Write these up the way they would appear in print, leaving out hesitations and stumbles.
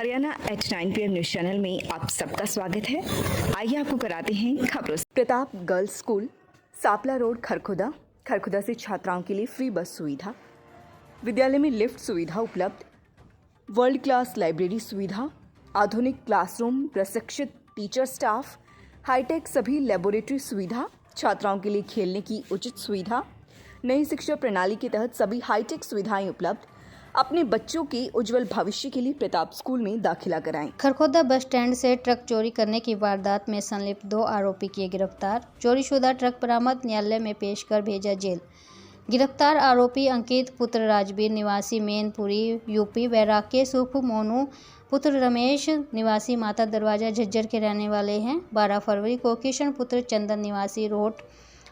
Haryana at 9 PM news channel में आप सबका स्वागत है। आइए आपको कराते हैं खबरों से। Pratap girls school, Sapla road, Kharkhoda. Kharkhoda से छात्राओं के लिए फ्री बस सुविधा, विद्यालय में लिफ्ट सुविधा उपलब्ध, वर्ल्ड क्लास लाइब्रेरी सुविधा, आधुनिक क्लासरूम, प्रशिक्षित टीचर स्टाफ, हाईटेक सभी लेबोरेटरी सुविधा, छात्राओं के लिए खेलने की उचित सुविधा, नई शिक्षा प्रणाली के तहत सभी हाईटेक सुविधाएं उपलब्ध। अपने बच्चों के उज्जवल भविष्य के लिए प्रताप स्कूल में दाखिला कराएं। खरखोदा बस स्टैंड से ट्रक चोरी करने की वारदात में संलिप्त 2 आरोपी किए गिरफ्तार। चोरीशुदा ट्रक बरामद, न्यायालय में पेश कर भेजा जेल। गिरफ्तार आरोपी अंकित पुत्र राजवीर निवासी मैनपुरी यूपी व राकेश उर्फ मोनू पुत्र रमेश निवासी माता दरवाजा झज्जर के रहने वाले हैं। 12 फरवरी को किशन पुत्र चंदन निवासी रोड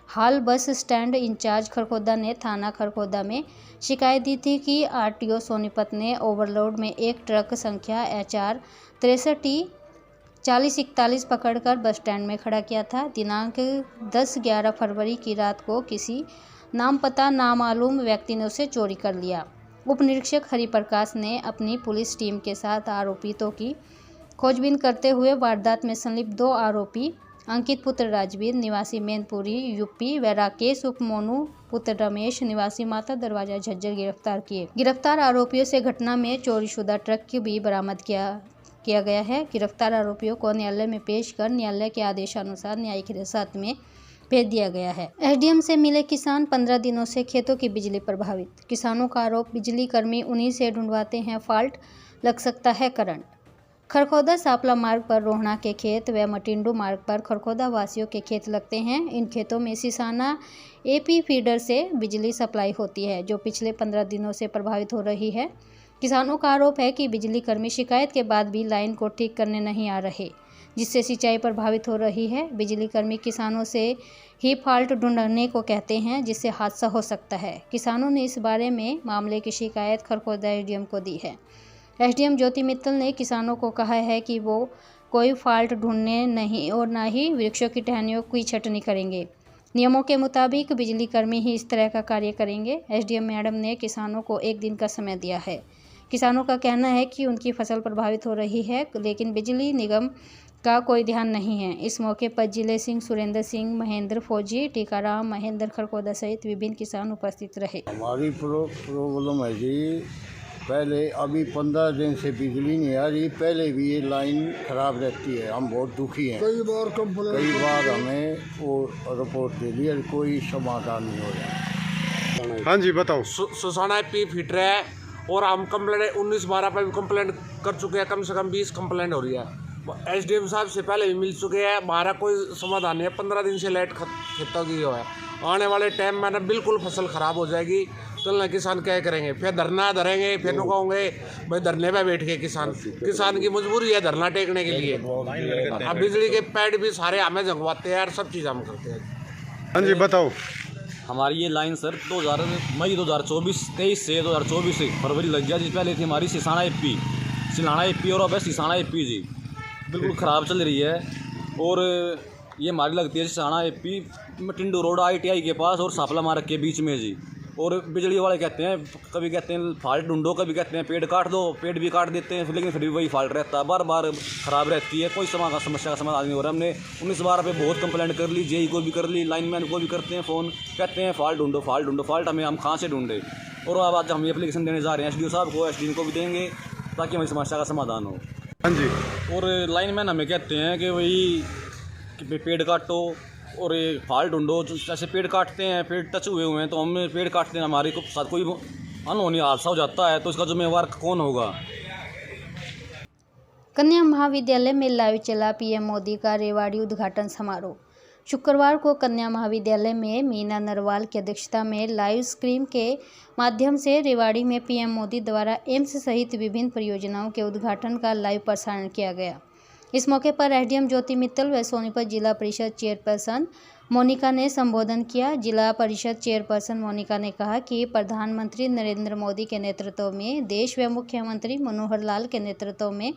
हाल बस स्टैंड इंचार्ज खरखोदा ने थाना खरखोदा में शिकायत दी थी कि आरटीओ सोनीपत ने ओवरलोड में एक ट्रक संख्या HR 63T 4041 पकड़कर बस स्टैंड में खड़ा किया था। दिनांक 10-11 फरवरी की रात को किसी नाम पता नामालूम व्यक्ति ने उसे चोरी कर लिया। उप निरीक्षक हरिप्रकाश ने अपनी पुलिस टीम के साथ आरोपितों की खोजबीन करते हुए वारदात में संलिप्त 2 आरोपी अंकित पुत्र राजवीर निवासी मैनपुरी यूपी व राकेश उप मोनू पुत्र रमेश निवासी माता दरवाजा झज्जर गिरफ्तार किए। गिरफ्तार आरोपियों से घटना में चोरीशुदा ट्रक की भी बरामद किया गया है। गिरफ्तार आरोपियों को न्यायालय में पेश कर न्यायालय के आदेशानुसार न्यायिक हिरासत में भेज दिया गया है। SDM से मिले किसान, 15 दिनों से खेतों की बिजली प्रभावित। किसानों का आरोप, बिजली कर्मी उन्हीं से ढूंढवाते हैं फॉल्ट, लग सकता है करंट। खरखोदा सापला मार्ग पर रोहना के खेत व मटिंडू मार्ग पर खरखोदा वासियों के खेत लगते हैं। इन खेतों में सिसाना AP फीडर से बिजली सप्लाई होती है, जो पिछले 15 दिनों से प्रभावित हो रही है। किसानों का आरोप है कि बिजली कर्मी शिकायत के बाद भी लाइन को ठीक करने नहीं आ रहे, जिससे सिंचाई प्रभावित हो रही है। बिजली कर्मी किसानों से ही फॉल्ट ढूंढने को कहते हैं, जिससे हादसा हो सकता है। किसानों ने इस बारे में मामले की शिकायत खरखोदा SDM को दी है। SDM ज्योति मित्तल ने किसानों को कहा है कि वो कोई फॉल्ट ढूंढने नहीं और न ही वृक्षों की टहनियों की छटनी करेंगे। नियमों के मुताबिक बिजली कर्मी ही इस तरह का कार्य करेंगे। SDM मैडम ने किसानों को 1 दिन का समय दिया है। किसानों का कहना है कि उनकी फसल प्रभावित हो रही है, लेकिन बिजली निगम का कोई ध्यान नहीं है। इस मौके पर जिले सिंह, सुरेंद्र सिंह, महेंद्र फौजी, टीकाराम, महेंद्र खरखोदा सहित विभिन्न किसान उपस्थित रहे। हमारी प्रॉब्लम है जी, पहले अभी 15 दिन से बिजली नहीं आ रही। पहले भी ये लाइन खराब रहती है, हम बहुत दुखी हैं। कई बार हमें वो रिपोर्ट दे दी, कोई समाधान नहीं हो रहा। हाँ जी बताओ। सुसाना AP फिटर है और हम कंप्लेंट 19-12 पर भी कंप्लेंट कर चुके हैं। कम से कम 20 कंप्लेंट हो रही है। SDM साहब से पहले भी मिल चुके हैं, हमारा कोई समाधान नहीं है। 15 दिन से लेट खेतों की है। आने वाले टाइम में ना बिल्कुल फसल ख़राब हो जाएगी, तो ना किसान क्या करेंगे, फिर धरना धरेंगे, फिर कहोगे भाई धरने पे बैठ के किसान की मजबूरी है धरना टेकने के लिए। अब बिजली के पैड भी सारे हमें जगवाते हैं और सब चीज़ हम करते हैं। हाँ जी बताओ। हमारी ये लाइन सर मई 2023 से 2024 फरवरी लग गया जी। पहले थी हमारी सिलाना AP और अब है सिसाना AP जी, बिल्कुल ख़राब चल रही है। और ये हमारी लगती है सिसाना AP मटिंडू रोड ITI के पास और सापला मार्ग के बीच में जी। और बिजली वाले कहते हैं, कभी कहते हैं फॉल्ट ढूंढो, कभी कहते हैं पेड़ काट दो, पेड़ भी काट देते हैं, लेकिन फिर भी वही फॉल्ट रहता है, बार बार ख़राब रहती है। कोई समस्या का समाधान नहीं हो रहा। हमने 19-12 पे बहुत कंप्लेंट कर ली, JE को भी कर ली, लाइनमैन को भी करते हैं फ़ोन, कहते हैं फॉल्ट ढूंढो, फॉल्ट हम कहाँ से ढूंढे। और अब आज हम ये एप्लीकेशन देने जा रहे हैं SDO साहब को, SDM को भी देंगे ताकि हमारी समस्या का समाधान हो। हाँ जी। और लाइनमैन हमें कहते हैं कि वही पेड़ काटो और ये फॉल्ट ढूंढो। जैसे पेड़ काटते हैं, पेड़ टच हुए हैं तो हम पेड़ काटते हैं, हमारे को साथ कोई अनहोनी हादसा हो जाता है तो इसका जिम्मेवार कौन होगा। कन्या महाविद्यालय में लाइव चला PM मोदी का रेवाड़ी उद्घाटन समारोह। शुक्रवार को कन्या महाविद्यालय में मीना नरवाल की अध्यक्षता में लाइव स्ट्रीम के माध्यम से रेवाड़ी में PM मोदी द्वारा एम्स सहित विभिन्न परियोजनाओं के उद्घाटन का लाइव प्रसारण किया गया। इस मौके पर SDM ज्योति मित्तल व सोनीपत जिला परिषद चेयरपर्सन मोनिका ने संबोधन किया। जिला परिषद चेयरपर्सन मोनिका ने कहा कि प्रधानमंत्री नरेंद्र मोदी के नेतृत्व में देश व मुख्यमंत्री मनोहर लाल के नेतृत्व में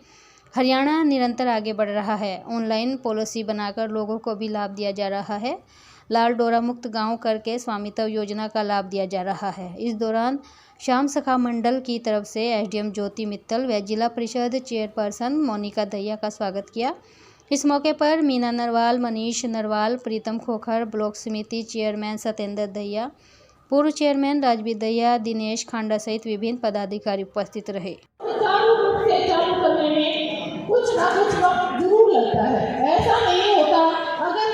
हरियाणा निरंतर आगे बढ़ रहा है। ऑनलाइन पॉलिसी बनाकर लोगों को भी लाभ दिया जा रहा है। लाल डोरा मुक्त गांव करके स्वामित्व योजना का लाभ दिया जा रहा है। इस दौरान श्याम सखा मंडल की तरफ से एसडीएम ज्योति मित्तल व जिला परिषद चेयरपर्सन मोनिका दहिया का स्वागत किया। इस मौके पर मीना नरवाल, मनीष नरवाल, प्रीतम खोखर, ब्लॉक समिति चेयरमैन सत्येंद्र दहिया, पूर्व चेयरमैन राजवीर दहिया, दिनेश खांडा सहित विभिन्न पदाधिकारी उपस्थित रहे। चालू करने में कुछ ना कुछ वक्त जरूर लगता है, ऐसा नहीं होता। अगर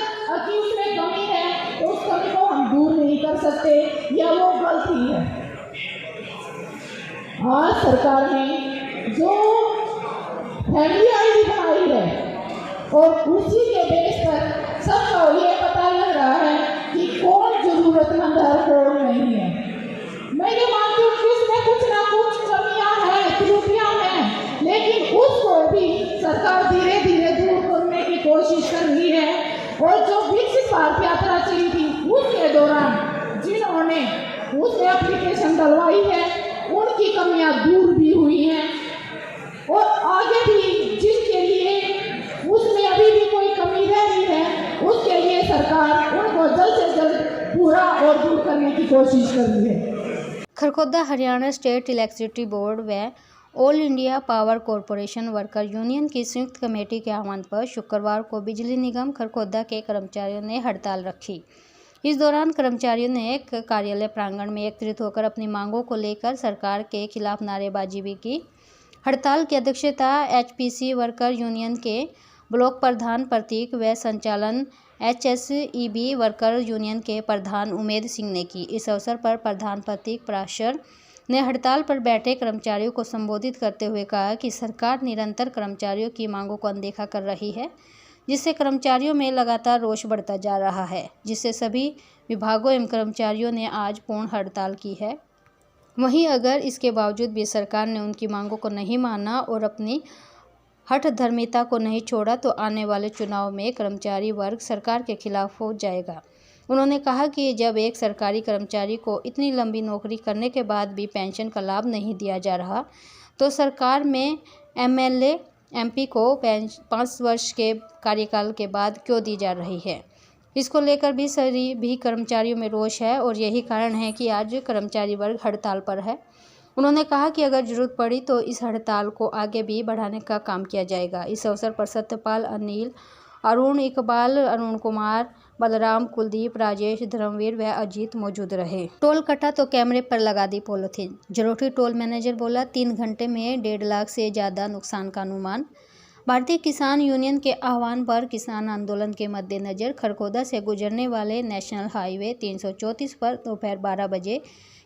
उसमें कमी है तो उस कमी को हम दूर नहीं कर सकते या वो गलती है। आज सरकार ने जो फैमिली आईडी बनाई है और उसी के बेस पर सबको ये पता लग रहा है कि कौन जरूरतमंद है कौन नहीं है। मैं ये मानती हूँ कि इसमें कुछ ना कुछ कमियां हैं, त्रुटियां हैं, लेकिन उसको भी सरकार धीरे धीरे दूर करने की कोशिश कर रही है। और जो विकसित भारत यात्रा चली थी उसके दौरान जिन्होंने उसमें एप्लीकेशन डलवाई है उनकी कमियां दूर भी हुई हैं और आगे भी जिसके लिए उसमें अभी भी कोई कमी रह रही है उसके लिए सरकार उनको जल्द से जल्द पूरा और दूर करने की कोशिश कर रही है। Kharkhoda Haryana state electricity board व all India power corporation worker union की संयुक्त कमेटी के आह्वान पर शुक्रवार को बिजली निगम खरखोदा के कर्मचारियों ने हड़ताल रखी। इस दौरान कर्मचारियों ने कार्यालय प्रांगण में एकत्रित होकर अपनी मांगों को लेकर सरकार के खिलाफ नारेबाजी भी की। हड़ताल की अध्यक्षता एचपीसी वर्कर यूनियन के ब्लॉक प्रधान प्रतीक व संचालन एचएसईबी वर्कर यूनियन के प्रधान उमेद सिंह ने की। इस अवसर पर प्रधान प्रतीक प्राशर ने हड़ताल पर बैठे कर्मचारियों को संबोधित करते हुए कहा कि सरकार निरंतर कर्मचारियों की मांगों को अनदेखा कर रही है, जिससे कर्मचारियों में लगातार रोष बढ़ता जा रहा है, जिससे सभी विभागों एवं कर्मचारियों ने आज पूर्ण हड़ताल की है। वहीं अगर इसके बावजूद भी सरकार ने उनकी मांगों को नहीं माना और अपनी हठधर्मिता को नहीं छोड़ा तो आने वाले चुनाव में कर्मचारी वर्ग सरकार के खिलाफ हो जाएगा। उन्होंने कहा कि जब एक सरकारी कर्मचारी को इतनी लंबी नौकरी करने के बाद भी पेंशन का लाभ नहीं दिया जा रहा तो सरकार में एमएलए एमपी को 5 वर्ष के कार्यकाल के बाद क्यों दी जा रही है। इसको लेकर भी सभी कर्मचारियों में रोष है और यही कारण है कि आज कर्मचारी वर्ग हड़ताल पर है। उन्होंने कहा कि अगर जरूरत पड़ी तो इस हड़ताल को आगे भी बढ़ाने का काम किया जाएगा। इस अवसर पर सत्यपाल, अनिल, अरुण, इकबाल, अरुण कुमार, बलराम, कुलदीप, राजेश, धर्मवीर व अजीत मौजूद रहे। टोल कटा तो कैमरे पर लगा दी पॉलीथीन। जरोठी टोल मैनेजर बोला 3 घंटे में 1.5 लाख से ज़्यादा नुकसान का अनुमान। भारतीय किसान यूनियन के आह्वान पर किसान आंदोलन के मद्देनजर खरखोदा से गुजरने वाले नेशनल हाईवे 334 पर दोपहर 12 बजे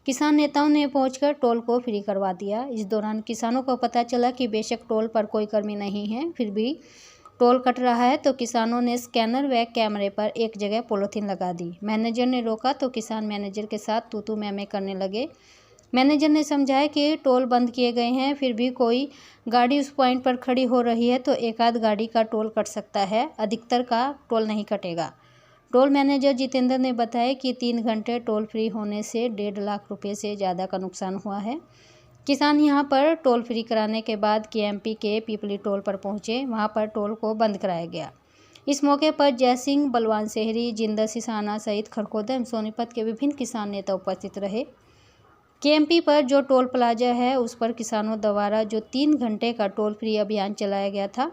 किसान नेताओं ने पहुंचकर टोल को फ्री करवा दिया। इस दौरान किसानों को पता चला कि बेशक टोल पर कोई कर्मी नहीं है, फिर भी टोल कट रहा है तो किसानों ने स्कैनर व कैमरे पर एक जगह पॉलीथीन लगा दी। मैनेजर ने रोका तो किसान मैनेजर के साथ तू मैं करने लगे। मैनेजर ने समझाया कि टोल बंद किए गए हैं, फिर भी कोई गाड़ी उस पॉइंट पर खड़ी हो रही है तो एक आध गाड़ी का टोल कट सकता है, अधिकतर का टोल नहीं कटेगा। टोल मैनेजर जितेंद्र ने बताया कि 3 घंटे टोल फ्री होने से 1.5 लाख रुपये से ज़्यादा का नुकसान हुआ है। किसान यहां पर टोल फ्री कराने के बाद केएमपी के पीपली टोल पर पहुंचे, वहां पर टोल को बंद कराया गया। इस मौके पर जय सिंह, बलवान सेहरी, जिंदर सिसाना सहित खरखोदा एवं सोनीपत के विभिन्न किसान नेता उपस्थित रहे। केएमपी पर जो टोल प्लाजा है उस पर किसानों द्वारा जो 3 घंटे का टोल फ्री अभियान चलाया गया था,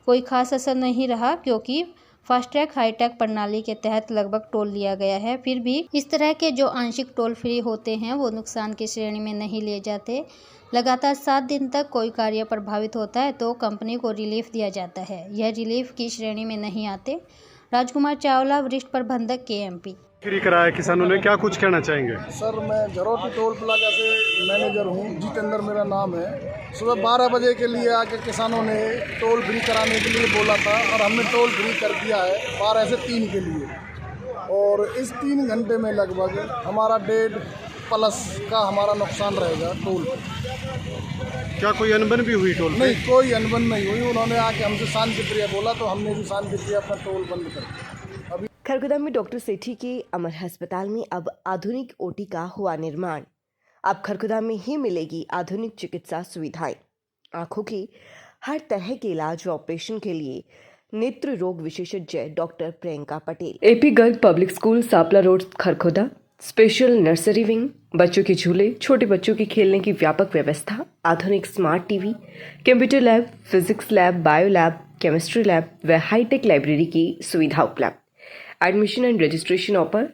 कोई खास असर नहीं रहा क्योंकि फास्टैग हाईटेक प्रणाली के तहत लगभग टोल लिया गया है। फिर भी इस तरह के जो आंशिक टोल फ्री होते हैं वो नुकसान की श्रेणी में नहीं लिए जाते। लगातार 7 दिन तक कोई कार्य प्रभावित होता है तो कंपनी को रिलीफ दिया जाता है, यह रिलीफ की श्रेणी में नहीं आते। राजकुमार चावला, वरिष्ठ प्रबंधक केएमपी। फ्री कराया किसानों ने, क्या कुछ कहना चाहेंगे? सर, मैं जरोठी टोल प्लाजा से मैनेजर हूँ, जितेंद्र मेरा नाम है। सुबह 12 बजे के लिए आके किसानों ने टोल फ्री कराने के लिए बोला था और हमने टोल फ्री कर दिया है 12 से 3 के लिए। और इस 3 घंटे में लगभग हमारा 1.5 प्लस का हमारा नुकसान रहेगा टोल पर। क्या कोई अनबन भी हुई टोल पे? नहीं, कोई अनबन नहीं हुई। उन्होंने आके हमसे शांतिप्रिय बोला तो हमने भी शांतिप्रिय अपना टोल बंद कर दिया। खरखोदा में डॉक्टर सेठी के अमर अस्पताल में अब आधुनिक ओटी का हुआ निर्माण। अब खरखोदा में ही मिलेगी आधुनिक चिकित्सा सुविधाएं। आंखों की हर तरह के इलाज व ऑपरेशन के लिए नेत्र रोग विशेषज्ञ doctor Priyanka Patel. AP Garg public school Sapla road Kharkhoda, special nursery wing, बच्चों के झूले, छोटे बच्चों के खेलने की व्यापक व्यवस्था, आधुनिक smart TV, computer lab, physics lab, bio lab, chemistry lab व हाईटेक लाइब्रेरी की सुविधा उपलब्ध। Admission and registration open,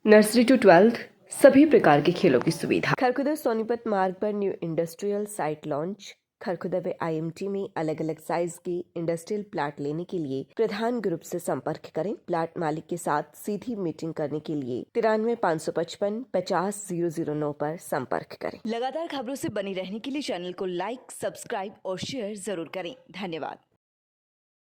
nursery to 12th, सभी प्रकार के खेलों की सुविधा। खरखुदा सोनीपत मार्ग पर new industrial site launch. Kharkhoda व IMT में अलग अलग साइज के इंडस्ट्रियल प्लाट लेने के लिए प्रधान ग्रुप से संपर्क करें। प्लाट मालिक के साथ सीधी मीटिंग करने के लिए 93 555 50 009 पर संपर्क करें। लगातार खबरों से बनी रहने के लिए चैनल को लाइक, सब्सक्राइब और शेयर जरूर करें। धन्यवाद।